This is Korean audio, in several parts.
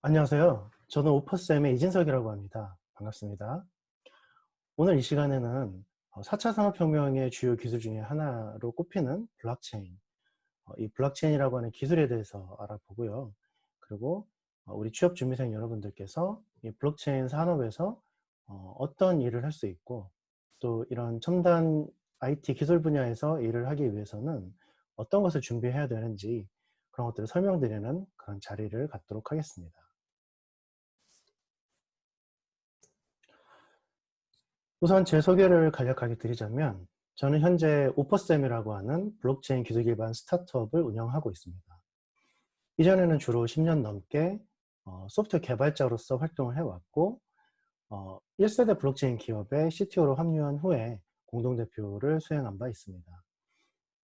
안녕하세요. 저는 오퍼쌤의 이진석이라고 합니다. 반갑습니다. 오늘 이 시간에는 4차 산업혁명의 주요 기술 중에 하나로 꼽히는 블록체인, 이 블록체인이라고 하는 기술에 대해서 알아보고요. 그리고 우리 취업준비생 여러분들께서 이 블록체인 산업에서 어떤 일을 할 수 있고, 또 이런 첨단 IT 기술 분야에서 일을 하기 위해서는 어떤 것을 준비해야 되는지, 그런 것들을 설명드리는 그런 자리를 갖도록 하겠습니다. 우선 제 소개를 간략하게 드리자면, 저는 현재 오퍼쌤이라고 하는 블록체인 기술 기반 스타트업을 운영하고 있습니다. 이전에는 주로 10년 넘게 소프트웨어 개발자로서 활동을 해왔고, 1세대 블록체인 기업의 CTO로 합류한 후에 공동대표를 수행한 바 있습니다.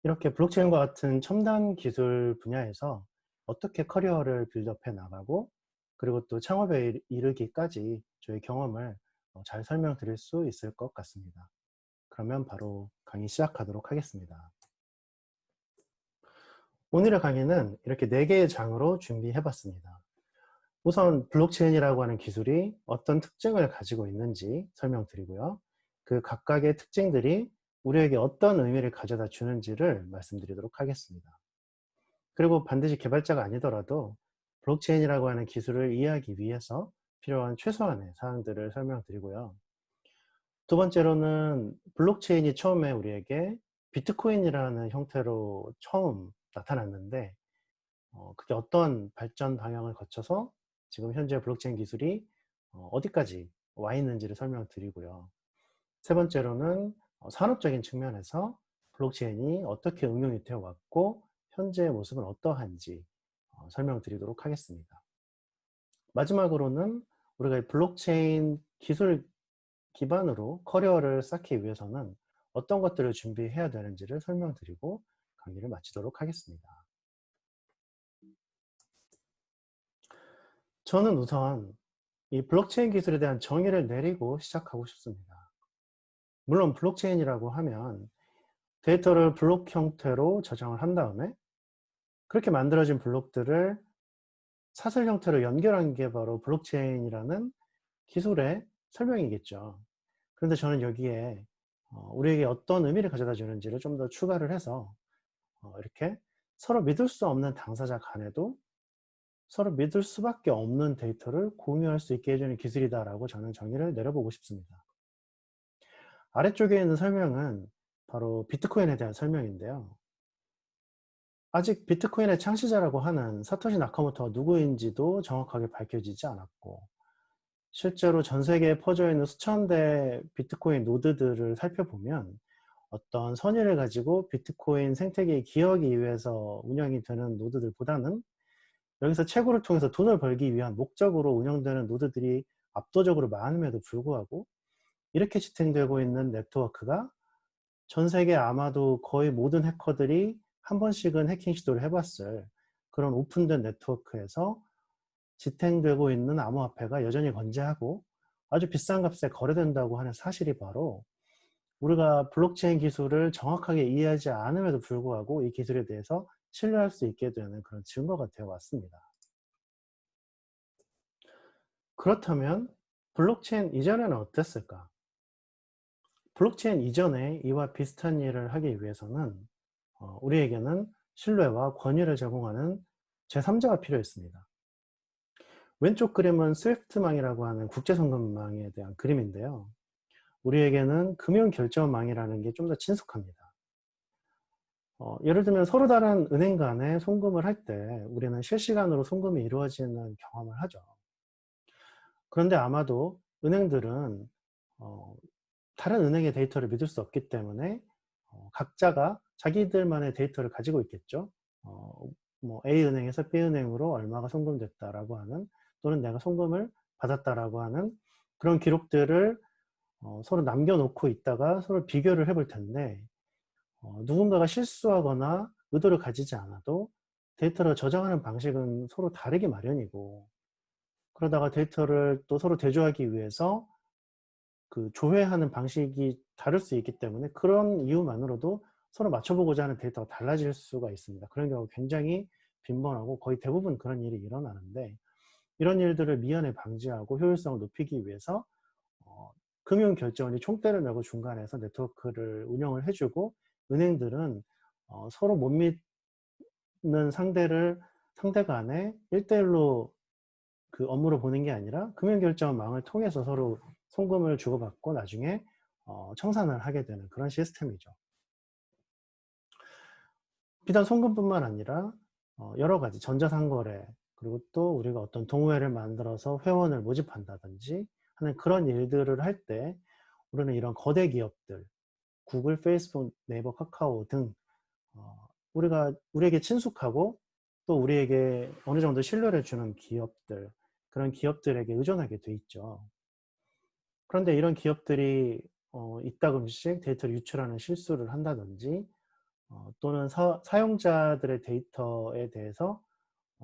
이렇게 블록체인과 같은 첨단 기술 분야에서 어떻게 커리어를 빌드업해 나가고, 그리고 또 창업에 이르기까지 저희 경험을 잘 설명드릴 수 있을 것 같습니다. 그러면 바로 강의 시작하도록 하겠습니다. 오늘의 강의는 이렇게 4개의 장으로 준비해 봤습니다. 우선 블록체인이라고 하는 기술이 어떤 특징을 가지고 있는지 설명드리고요. 그 각각의 특징들이 우리에게 어떤 의미를 가져다 주는지를 말씀드리도록 하겠습니다. 그리고 반드시 개발자가 아니더라도 블록체인이라고 하는 기술을 이해하기 위해서 필요한 최소한의 사항들을 설명드리고요. 두 번째로는 블록체인이 처음에 우리에게 비트코인이라는 형태로 처음 나타났는데, 그게 어떤 발전 방향을 거쳐서 지금 현재 블록체인 기술이 어디까지 와 있는지를 설명드리고요. 세 번째로는 산업적인 측면에서 블록체인이 어떻게 응용이 되어 왔고 현재의 모습은 어떠한지 설명드리도록 하겠습니다. 마지막으로는 우리가 이 블록체인 기술 기반으로 커리어를 쌓기 위해서는 어떤 것들을 준비해야 되는지를 설명드리고 강의를 마치도록 하겠습니다. 저는 우선 이 블록체인 기술에 대한 정의를 내리고 시작하고 싶습니다. 물론 블록체인이라고 하면 데이터를 블록 형태로 저장을 한 다음에 그렇게 만들어진 블록들을 사슬 형태로 연결한 게 바로 블록체인이라는 기술의 설명이겠죠. 그런데 저는 여기에 우리에게 어떤 의미를 가져다 주는지를 좀 더 추가를 해서 이렇게 서로 믿을 수 없는 당사자 간에도 서로 믿을 수밖에 없는 데이터를 공유할 수 있게 해주는 기술이다라고 저는 정의를 내려보고 싶습니다. 아래쪽에 있는 설명은 바로 비트코인에 대한 설명인데요. 아직 비트코인의 창시자라고 하는 사토시 나카모토가 누구인지도 정확하게 밝혀지지 않았고, 실제로 전 세계에 퍼져 있는 수천 대 비트코인 노드들을 살펴보면 어떤 선의를 가지고 비트코인 생태계에 기여하기 위해서 운영이 되는 노드들보다는 여기서 채굴을 통해서 돈을 벌기 위한 목적으로 운영되는 노드들이 압도적으로 많음에도 불구하고, 이렇게 지탱되고 있는 네트워크가 전 세계 아마도 거의 모든 해커들이 한 번씩은 해킹 시도를 해봤을 그런 오픈된 네트워크에서 지탱되고 있는 암호화폐가 여전히 건재하고 아주 비싼 값에 거래된다고 하는 사실이 바로 우리가 블록체인 기술을 정확하게 이해하지 않음에도 불구하고 이 기술에 대해서 신뢰할 수 있게 되는 그런 증거가 되어 왔습니다. 그렇다면 블록체인 이전에는 어땠을까? 블록체인 이전에 이와 비슷한 일을 하기 위해서는 우리에게는 신뢰와 권위를 제공하는 제3자가 필요했습니다. 왼쪽 그림은 스위프트망이라고 하는 국제송금망에 대한 그림인데요. 우리에게는 금융결제망이라는 게 좀 더 친숙합니다. 예를 들면 서로 다른 은행 간에 송금을 할 때 우리는 실시간으로 송금이 이루어지는 경험을 하죠. 그런데 아마도 은행들은 어, 다른 은행의 데이터를 믿을 수 없기 때문에 각자가 자기들만의 데이터를 가지고 있겠죠. 어, 뭐 A은행에서 B은행으로 얼마가 송금됐다라고 하는, 또는 내가 송금을 받았다라고 하는 그런 기록들을 서로 남겨놓고 있다가 서로 비교를 해볼 텐데, 누군가가 실수하거나 의도를 가지지 않아도 데이터를 저장하는 방식은 서로 다르기 마련이고, 그러다가 데이터를 또 서로 대조하기 위해서 그 조회하는 방식이 다를 수 있기 때문에 그런 이유만으로도 서로 맞춰보고자 하는 데이터가 달라질 수가 있습니다. 그런 경우 굉장히 빈번하고 거의 대부분 그런 일이 일어나는데, 이런 일들을 미연에 방지하고 효율성을 높이기 위해서 금융결제원이 총대를 메고 중간에서 네트워크를 운영을 해 주고, 은행들은 서로 못 믿는 상대 간에 1:1로 그 업무를 보는 게 아니라 금융결제원망을 통해서 서로 송금을 주고받고 나중에 청산을 하게 되는 그런 시스템이죠. 비단 송금뿐만 아니라 여러 가지 전자상거래, 그리고 또 우리가 어떤 동호회를 만들어서 회원을 모집한다든지 하는 그런 일들을 할 때 우리는 이런 거대 기업들, 구글, 페이스북, 네이버, 카카오 등 우리에게 친숙하고 또 우리에게 어느 정도 신뢰를 주는 기업들, 그런 기업들에게 의존하게 돼 있죠. 그런데 이런 기업들이 이따금씩 데이터를 유출하는 실수를 한다든지 또는 사용자들의 데이터에 대해서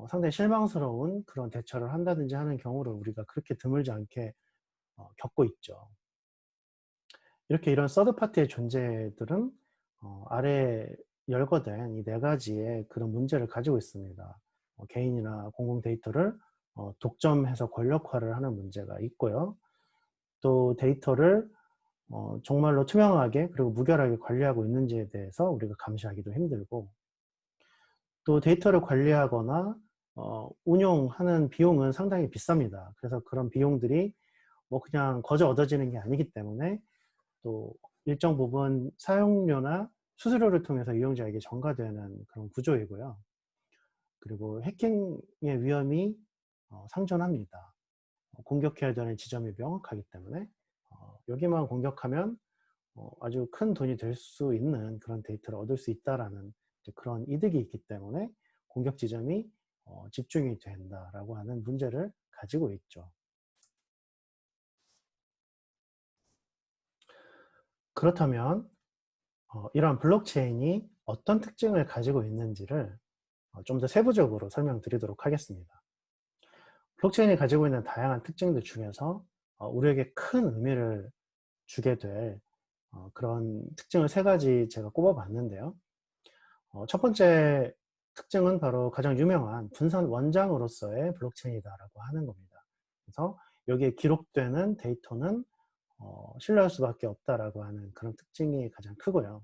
상당히 실망스러운 그런 대처를 한다든지 하는 경우를 우리가 그렇게 드물지 않게 겪고 있죠. 이렇게 이런 서드 파티의 존재들은 아래에 열거된 이 4가지의 그런 문제를 가지고 있습니다. 개인이나 공공 데이터를 독점해서 권력화를 하는 문제가 있고요. 또 데이터를 정말로 투명하게 그리고 무결하게 관리하고 있는지에 대해서 우리가 감시하기도 힘들고, 또 데이터를 관리하거나 운용하는 비용은 상당히 비쌉니다. 그래서 그런 비용들이 뭐 그냥 거저 얻어지는 게 아니기 때문에 또 일정 부분 사용료나 수수료를 통해서 이용자에게 전가되는 그런 구조이고요. 그리고 해킹의 위험이 상존합니다. 공격해야 되는 지점이 명확하기 때문에 여기만 공격하면 아주 큰 돈이 될 수 있는 그런 데이터를 얻을 수 있다라는 그런 이득이 있기 때문에 공격 지점이 집중이 된다라고 하는 문제를 가지고 있죠. 그렇다면 이러한 블록체인이 어떤 특징을 가지고 있는지를 좀 더 세부적으로 설명드리도록 하겠습니다. 블록체인이 가지고 있는 다양한 특징들 중에서 우리에게 큰 의미를 주게 될 그런 특징을 3가지 제가 꼽아봤는데요. 첫 번째 특징은 바로 가장 유명한 분산 원장으로서의 블록체인이다라고 하는 겁니다. 그래서 여기에 기록되는 데이터는 신뢰할 수밖에 없다라고 하는 그런 특징이 가장 크고요.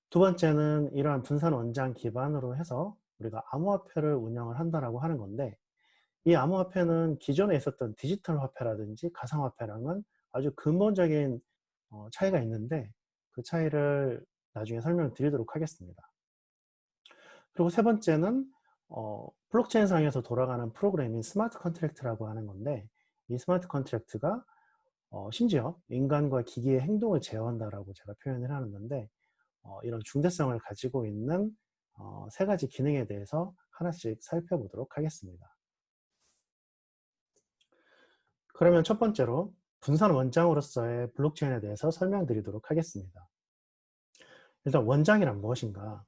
두 번째는 이러한 분산 원장 기반으로 해서 우리가 암호화폐를 운영을 한다라고 하는 건데, 이 암호화폐는 기존에 있었던 디지털 화폐라든지 가상화폐랑은 아주 근본적인 차이가 있는데, 그 차이를 나중에 설명드리도록 하겠습니다. 그리고 세 번째는 블록체인 상에서 돌아가는 프로그램인 스마트 컨트랙트라고 하는 건데, 이 스마트 컨트랙트가 심지어 인간과 기기의 행동을 제어한다라고 제가 표현을 하는 건데, 이런 중대성을 가지고 있는 3가지 기능에 대해서 하나씩 살펴보도록 하겠습니다. 그러면 첫 번째로 분산 원장으로서의 블록체인에 대해서 설명드리도록 하겠습니다. 일단 원장이란 무엇인가?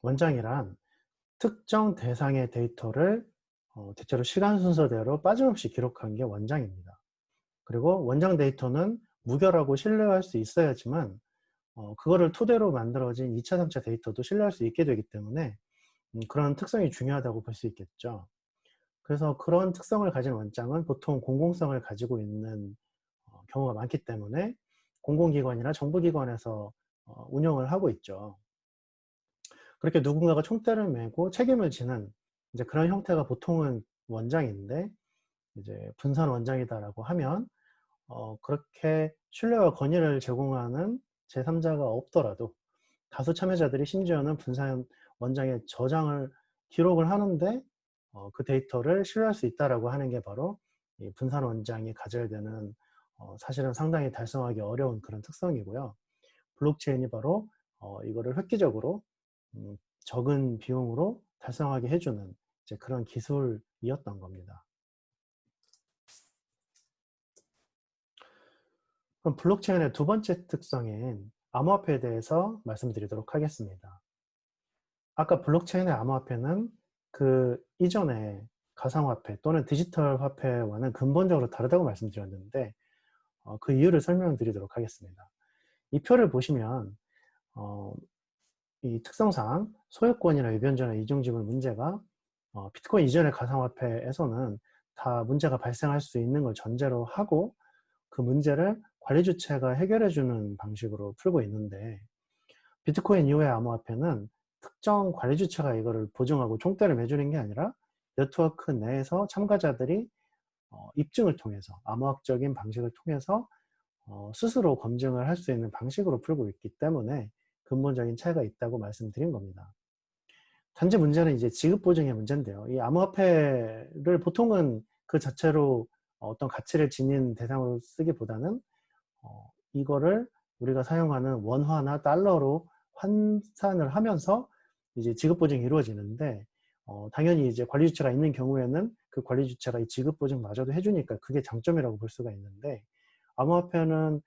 원장이란 특정 대상의 데이터를 대체로 시간 순서대로 빠짐없이 기록한 게 원장입니다. 그리고 원장 데이터는 무결하고 신뢰할 수 있어야지만 그거를 토대로 만들어진 2차, 3차 데이터도 신뢰할 수 있게 되기 때문에 그런 특성이 중요하다고 볼 수 있겠죠. 그래서 그런 특성을 가진 원장은 보통 공공성을 가지고 있는 경우가 많기 때문에 공공기관이나 정부기관에서 운영을 하고 있죠. 그렇게 누군가가 총대를 메고 책임을 지는 이제 그런 형태가 보통은 원장인데, 이제 분산 원장이다라고 하면 그렇게 신뢰와 권위를 제공하는 제3자가 없더라도 다수 참여자들이 심지어는 분산 원장의 저장을 기록을 하는데 그 데이터를 신뢰할 수 있다라고 하는 게 바로 이 분산 원장이 가져야 되는 사실은 상당히 달성하기 어려운 그런 특성이고요. 블록체인이 바로 이거를 획기적으로 적은 비용으로 달성하게 해주는 이제 그런 기술이었던 겁니다. 그럼 블록체인의 두 번째 특성인 암호화폐에 대해서 말씀드리도록 하겠습니다. 아까 블록체인의 암호화폐는 그 이전의 가상화폐 또는 디지털 화폐와는 근본적으로 다르다고 말씀드렸는데 그 이유를 설명드리도록 하겠습니다. 이 표를 보시면 이 특성상 소유권이나 유변자나 이중지불 문제가 비트코인 이전의 가상화폐에서는 다 문제가 발생할 수 있는 걸 전제로 하고 그 문제를 관리 주체가 해결해 주는 방식으로 풀고 있는데, 비트코인 이후의 암호화폐는 특정 관리 주체가 이거를 보증하고 총대를 매주는 게 아니라 네트워크 내에서 참가자들이 입증을 통해서, 암호학적인 방식을 통해서 스스로 검증을 할 수 있는 방식으로 풀고 있기 때문에 근본적인 차이가 있다고 말씀드린 겁니다. 단지 문제는 이제 지급 보증의 문제인데요. 이 암호화폐를 보통은 그 자체로 어떤 가치를 지닌 대상으로 쓰기보다는 이거를 우리가 사용하는 원화나 달러로 환산을 하면서 이제 지급 보증이 이루어지는데, 당연히 이제 관리 주체가 있는 경우에는 그 관리 주체가 이 지급 보증마저도 해주니까 그게 장점이라고 볼 수가 있는데, 암호화폐는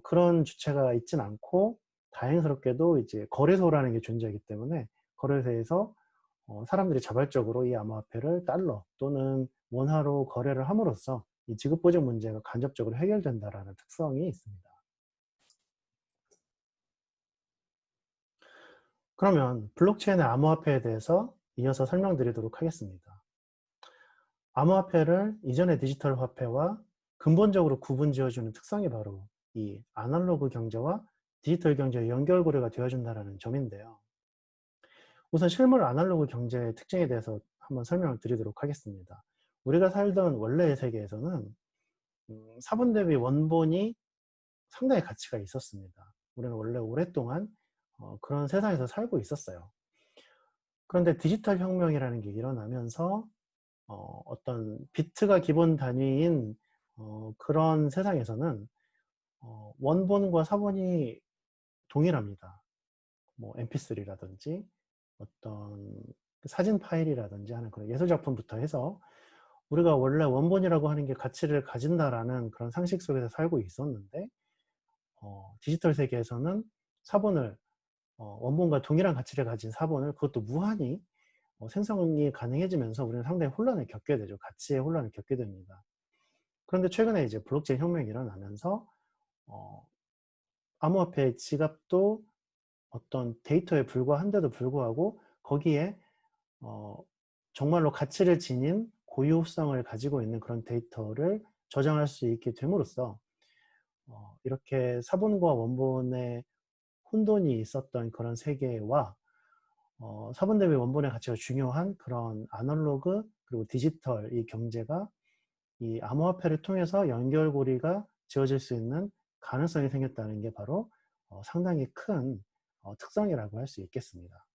그런 주체가 있진 않고 다행스럽게도 이제 거래소라는 게 존재하기 때문에 거래소에서 사람들이 자발적으로 이 암호화폐를 달러 또는 원화로 거래를 함으로써 이 지급 보증 문제가 간접적으로 해결된다라는 특성이 있습니다. 그러면 블록체인의 암호화폐에 대해서 이어서 설명드리도록 하겠습니다. 암호화폐를 이전의 디지털 화폐와 근본적으로 구분 지어주는 특성이 바로 이 아날로그 경제와 디지털 경제의 연결고리가 되어준다는 점인데요. 우선 실물 아날로그 경제의 특징에 대해서 한번 설명을 드리도록 하겠습니다. 우리가 살던 원래의 세계에서는 사본 대비 원본이 상당히 가치가 있었습니다. 우리는 원래 오랫동안 그런 세상에서 살고 있었어요. 그런데 디지털 혁명이라는 게 일어나면서 어떤 비트가 기본 단위인 그런 세상에서는 원본과 사본이 동일합니다. 뭐 mp3라든지 어떤 사진 파일이라든지 하는 그런 예술 작품부터 해서 우리가 원래 원본이라고 하는 게 가치를 가진다라는 그런 상식 속에서 살고 있었는데, 디지털 세계에서는 사본을 원본과 동일한 가치를 가진 사본을, 그것도 무한히 생성이 가능해지면서 우리는 상당히 혼란을 겪게 되죠. 가치의 혼란을 겪게 됩니다. 그런데 최근에 이제 블록체인 혁명이 일어나면서 암호화폐의 지갑도 어떤 데이터에 불과한데도 불구하고 거기에 정말로 가치를 지닌 고유성을 가지고 있는 그런 데이터를 저장할 수 있게 됨으로써 이렇게 사본과 원본의 혼돈이 있었던 그런 세계와 사본 대비 원본의 가치가 중요한 그런 아날로그 그리고 디지털 이 경제가 이 암호화폐를 통해서 연결고리가 지어질 수 있는 가능성이 생겼다는 게 바로 상당히 큰 특성이라고 할 수 있겠습니다.